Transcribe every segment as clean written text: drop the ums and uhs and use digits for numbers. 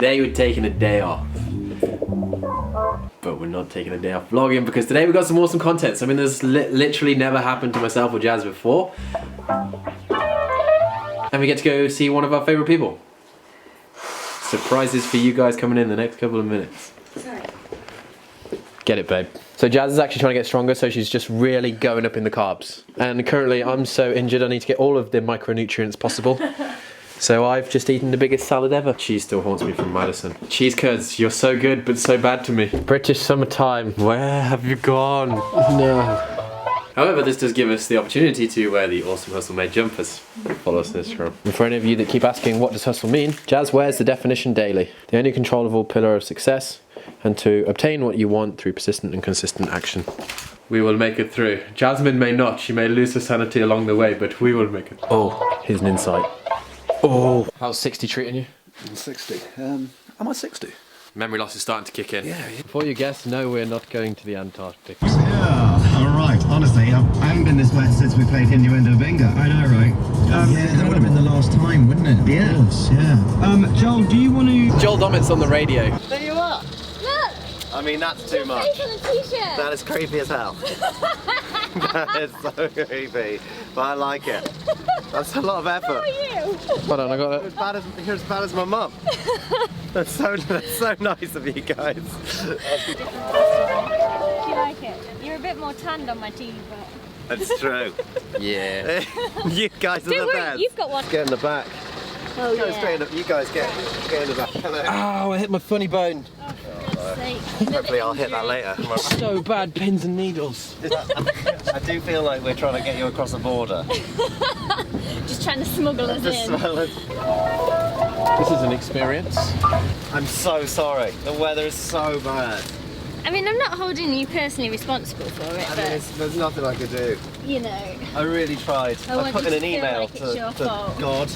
today we're taking a day off. But we're not taking a day off vlogging because today we've got some awesome content. Something that's literally never happened to myself or Jazz before. And we get to go see one of our favourite people. Surprises for you guys coming in the next couple of minutes. Sorry. Get it, babe. So Jazz is actually trying to get stronger, so she's just really going up in the carbs. And currently I'm so injured I need to get all of the micronutrients possible. So I've just eaten the biggest salad ever. Cheese still haunts me from Madison. Cheese curds, you're so good but so bad to me. British summertime, where have you gone? No. However, this does give us the opportunity to wear the Awesome Hustle Made jumpers. Follow us on Instagram. And for any of you that keep asking what does hustle mean, Jazz wears the definition daily. The only controllable pillar of success, and to obtain what you want through persistent and consistent action. We will make it through. Jasmine may not, she may lose her sanity along the way, but we will make it. Oh, here's an insight. Oh, how's 60 treating you? 60. Am I 60? Memory loss is starting to kick in. Yeah. Before you guess, no, we're not going to the Antarctic. Yeah, alright. Honestly, I haven't been this wet since we played Innuendo Bingo. I know, right? Yeah, that would have been the last time, wouldn't it? Yeah. Of course, yeah. Joel, do you want to... Joel Domit's on the radio. There you are! Look! I mean, that's too much. Face on a t-shirt. That is creepy as hell. That is so creepy, but I like it. That's a lot of effort. How are you? Hold on, I got it. You're as bad as my mum. That's so nice of you guys. Do you like it? You're a bit more tanned on my TV, but... That's true. Yeah. You guys are Don't the worry, best. you've got one. Get in the back. Oh, Go yeah. straight in the, you guys get in the back. Hello. Oh, I hit my funny bone. Oh, for God's sake. Hopefully I'll hit that later. So bad, pins and needles. I do feel like we're trying to get you across the border. Just trying to smuggle us Just in. smell it. This is an experience. I'm so sorry. The weather is so bad. I mean, I'm not holding you personally responsible for it, I but, mean, there's nothing I could do. you know. I really tried. I I want put you in to an feel email like it's your to fault. God.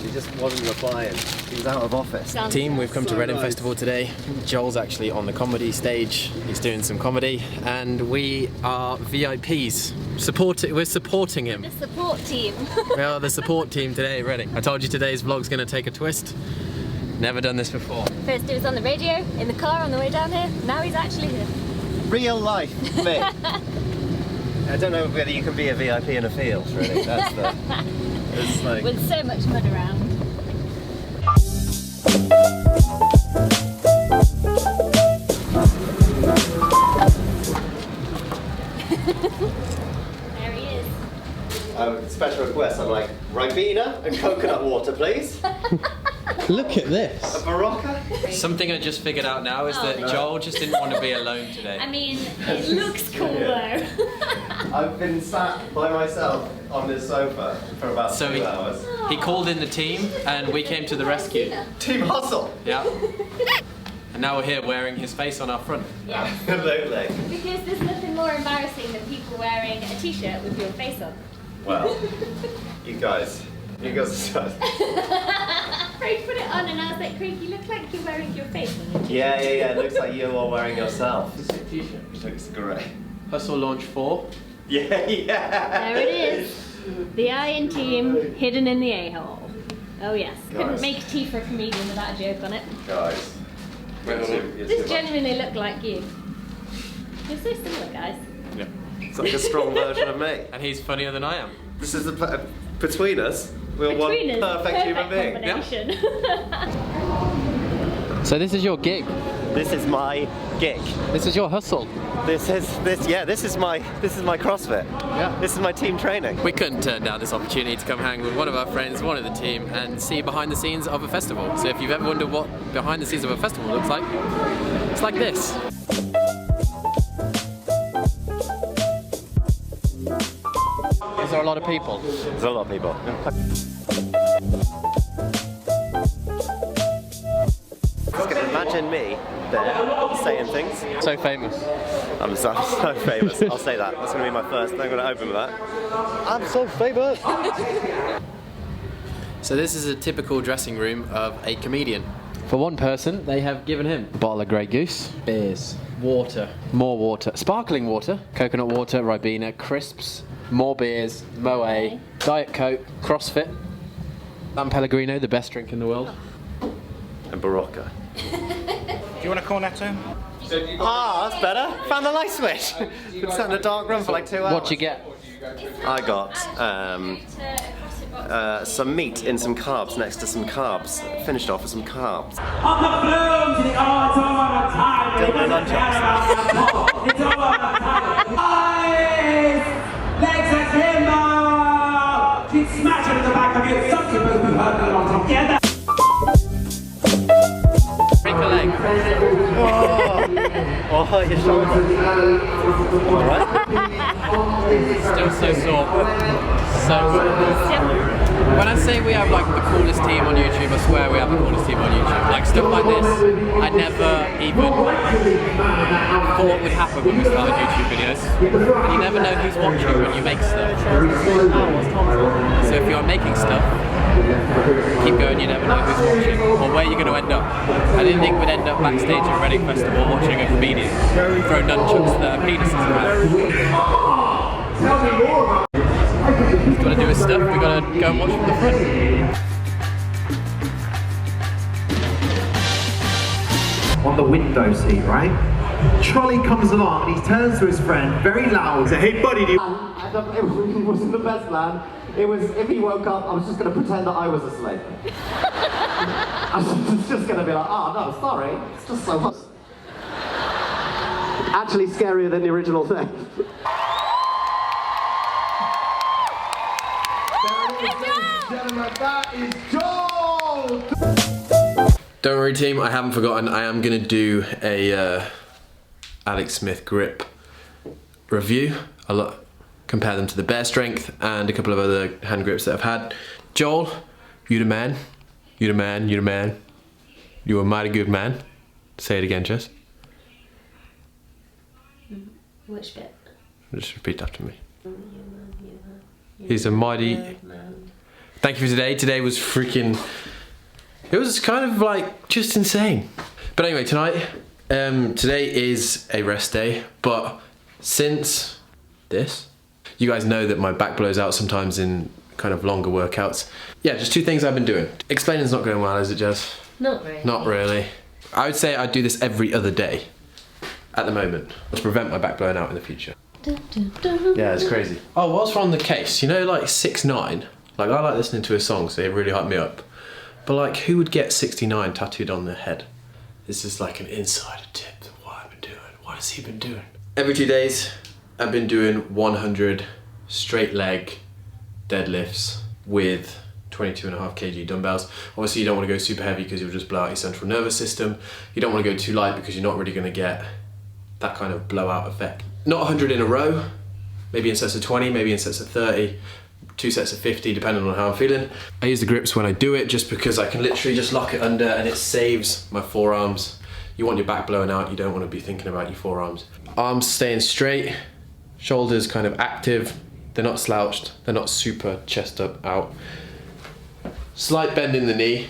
He just wasn't replying. He was out of office. Sounds Team, we've come to Reading nice. Festival today. Joel's actually on the comedy stage. He's doing some comedy, and we are VIPs. We're supporting him. the support team. We are the support team today at Reading. I told you today's vlog's going to take a twist. Never done this before. First he was on the radio, in the car on the way down here. Now he's actually here. Real life me. I don't know whether you can be a VIP in a field, really. That's the... It's like... With so much mud around. There he is. Special request, I'm like, Ribena and coconut water, please. Look at this. A Barocca. Something I just figured out now is that Joel just didn't want to be alone today. I mean, it looks cool though. I've been sat by myself on this sofa for about 2 hours. He called in the team and we came to the rescue. Team hustle. Yeah. And now we're here wearing his face on our front. Yeah. Absolutely. Because there's nothing more embarrassing than people wearing a t-shirt with your face on. Well, you guys are so... Craig put it on and I was like, Craig, you look like you're wearing your face on your t-shirt. Yeah, it looks like you are wearing yourself. It's a t-shirt. Looks great. Hustle Launch 4. Yeah. There it is. The Iron Team hidden in the a-hole. Oh yes. Couldn't Guys. make a tea for a comedian without a joke on it. Guys. This genuinely look like you. You're so similar, guys. Yeah. It's like a strong version of me. And he's funnier than I am. This is between us, we're Between one us, perfect human being. combination. So this is your gig. This is my gig. This is your hustle. This is my CrossFit. Yeah. This is my team training. We couldn't turn down this opportunity to come hang with one of our friends, one of the team, and see behind the scenes of a festival. So if you've ever wondered what behind the scenes of a festival looks like, it's like this. Is there a lot of people? There's a lot of people. Imagine me there saying things. So famous. I'm so famous. I'll say that. That's going to be my first. I'm going to open with that. I'm so famous. So this is a typical dressing room of a comedian. For one person, they have given him a bottle of Grey Goose, beers, water, more water, sparkling water, coconut water, Ribena, crisps, more beers, Moët, Diet Coke, CrossFit, San Pellegrino, the best drink in the world. and Barocca. Do you want a cornetto? Ah, that's better. Found the light switch. Been sat in a dark room for like 2 hours. What'd you get? I got some meat in some carbs next to some carbs. Finished off with some carbs. Don't know lunch Legs akimbo! Keep smashing at the back of you. Some people who heard that on top. Get that. Break a leg. Oh, hurt your shoulder. Alright? Still so sore. So when I say we have like the coolest team on YouTube, I swear we have the coolest team on YouTube. Like stuff like this, I never even thought would happen when we started YouTube videos. And you never know who's watching when you make stuff. So if you're making stuff, keep going, you never know who's watching or where you're going to end up. I didn't think we'd end up backstage at Reading Festival watching a comedian throw nunchucks that are penises around. He's got to do his stuff, we've got to go and watch from the front. On the window seat, right? Trolley comes along and he turns to his friend very loud. Says, hey buddy, do you... It wasn't the best plan. It was, if he woke up, I was just going to pretend that I was asleep. I was just going to be like, oh no, sorry, it's just so hot. Actually scarier than the original thing. Don't worry team, I haven't forgotten. I am going to do a Alex Smith grip review. I'll compare them to the Bear Strength and a couple of other hand grips that I've had. Joel, you the man. You the man, you the man. You're a mighty good man. Say it again, Jess. Which bit? Just repeat after me. He's a mighty... Thank you for today. Today was freaking... It was kind of like just insane. But anyway, tonight, today is a rest day, but since this, you guys know that my back blows out sometimes in kind of longer workouts. Yeah, just 2 things I've been doing. Explaining's not going well, is it, Jess? Not really. Not really. I would say I'd do this every other day at the moment to prevent my back blowing out in the future. Yeah, it's crazy. Oh, whilst we're on the case, you know, like 6ix9ine, like I like listening to his songs, they really hype me up. But like, who would get 69 tattooed on their head? This is like an insider tip of what I've been doing. What has he been doing? Every 2 days, I've been doing 100 straight leg deadlifts with 22.5 kg dumbbells. Obviously you don't want to go super heavy because you'll just blow out your central nervous system. You don't want to go too light because you're not really going to get that kind of blowout effect. Not 100 in a row, maybe in sets of 20, maybe in sets of 30, 2 sets of 50 depending on how I'm feeling. I use the grips when I do it just because I can literally just lock it under and it saves my forearms. You want your back blowing out, you don't want to be thinking about your forearms. Arms staying straight, shoulders kind of active, they're not slouched, they're not super chest up out. Slight bend in the knee,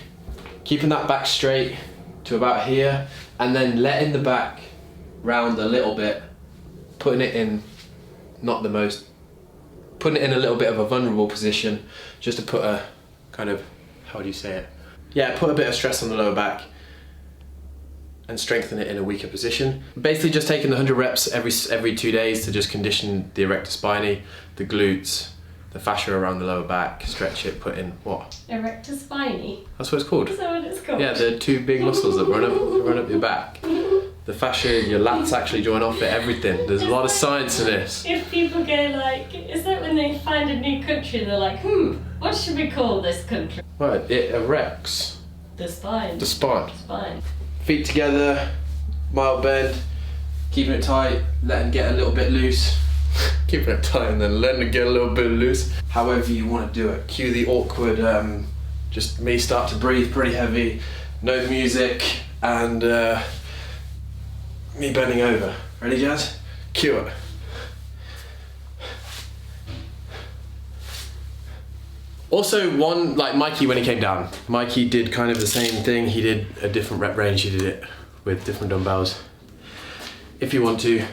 keeping that back straight to about here, and then letting the back round a little bit, putting it in, putting it in a little bit of a vulnerable position, just to put a kind of, how do you say it? Yeah, put a bit of stress on the lower back and strengthen it in a weaker position. Basically just taking the 100 reps every 2 days to just condition the erector spinae, the glutes, the fascia around the lower back, stretch it, put in what? Erector spinae. That's what it's called. Is that what it's called? Yeah, the 2 big muscles that run up your back. The fascia, your lats actually join off it, everything. There's a lot of science in this. If people go like, is that when they find a new country, they're like, what should we call this country? Right, it erects The spine. the spine. Spine. Feet together, mild bend, keeping it tight, letting it get a little bit loose. Keeping it tight and then letting it get a little bit loose. However you want to do it. Cue the awkward, just me start to breathe pretty heavy, no music, and me bending over. Ready, Jazz? Cue it. Also, like Mikey when he came down, Mikey did kind of the same thing. He did a different rep range, he did it with different dumbbells. If you want to,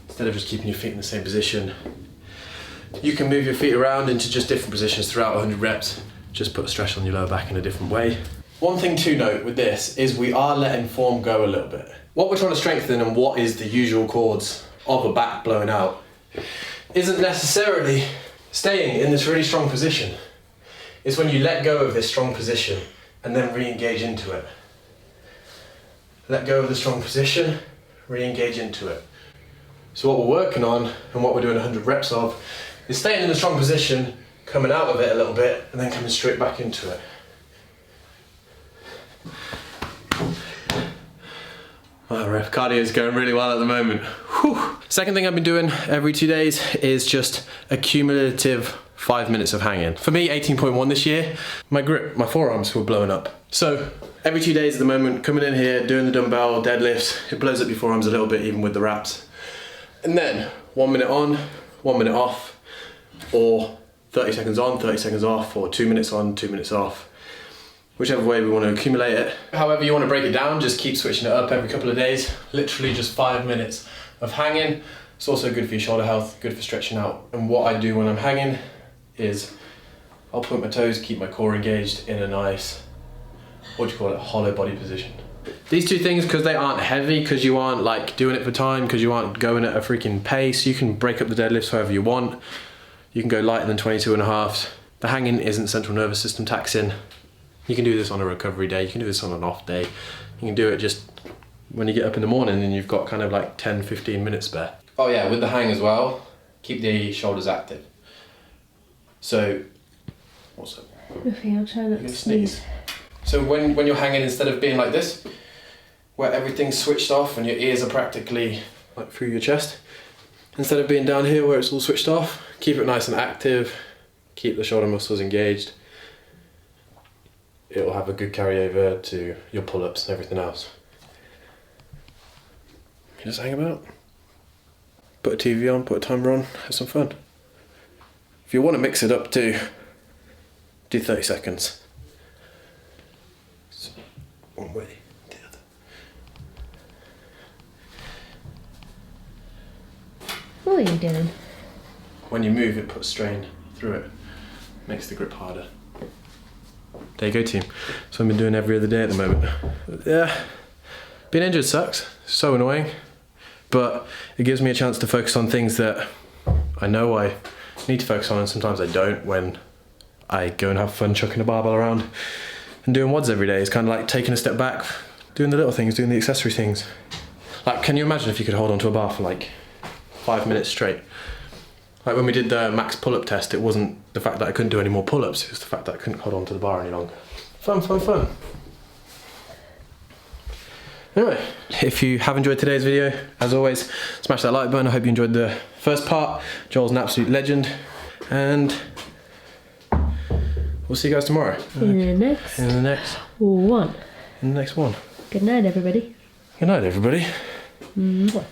instead of just keeping your feet in the same position, you can move your feet around into just different positions throughout 100 reps. Just put stress on your lower back in a different way. One thing to note with this is we are letting form go a little bit. What we're trying to strengthen and what is the usual chords of a back blowing out isn't necessarily staying in this really strong position. It's when you let go of this strong position and then re-engage into it. Let go of the strong position, re-engage into it. So what we're working on and what we're doing 100 reps of is staying in the strong position, coming out of it a little bit and then coming straight back into it. Wow, rep cardio is going really well at the moment. Whew. Second thing I've been doing every 2 days is just a cumulative 5 minutes of hanging. For me, 18.1 this year, my grip, my forearms were blowing up. So every 2 days at the moment, coming in here, doing the dumbbell deadlifts, it blows up your forearms a little bit even with the wraps. And then 1 minute on, 1 minute off, or 30 seconds on, 30 seconds off, or 2 minutes on, 2 minutes off. Whichever way we want to accumulate it. However you want to break it down, just keep switching it up every couple of days. Literally just 5 minutes of hanging. It's also good for your shoulder health, good for stretching out. And what I do when I'm hanging is I'll point my toes, keep my core engaged in a nice, what do you call it, hollow body position. These two things, because they aren't heavy, because you aren't like doing it for time, because you aren't going at a freaking pace, you can break up the deadlifts however you want. You can go lighter than 22.5. The hanging isn't central nervous system taxing. You can do this on a recovery day, you can do this on an off day. You can do it just when you get up in the morning and you've got kind of like 10, 15 minutes spare. Oh yeah, with the hang as well, keep the shoulders active. So, what's up? Okay, I'll try not to sneeze. So when you're hanging, instead of being like this, where everything's switched off and your ears are practically like through your chest, instead of being down here where it's all switched off, keep it nice and active, keep the shoulder muscles engaged. It'll have a good carryover to your pull-ups and everything else. You just hang about. Put a TV on, put a timer on, have some fun. If you want to mix it up too, do 30 seconds. So, one way, the other. What are you doing? When you move, it puts strain through it. Makes the grip harder. There you go, team. So I've been doing every other day at the moment. Yeah, being injured sucks, so annoying, but it gives me a chance to focus on things that I know I need to focus on and sometimes I don't when I go and have fun chucking a barbell around and doing WODs every day. It's kind of like taking a step back, doing the little things, doing the accessory things. Like, can you imagine if you could hold onto a bar for like 5 minutes straight? Like when we did the max pull-up test, it wasn't the fact that I couldn't do any more pull-ups, it was the fact that I couldn't hold on to the bar any longer. Fun, fun, fun. Anyway, if you have enjoyed today's video, as always, smash that like button. I hope you enjoyed the first part. Joel's an absolute legend. And we'll see you guys tomorrow. In the next one. In the next one. Good night, everybody. Good night, everybody. Mwah.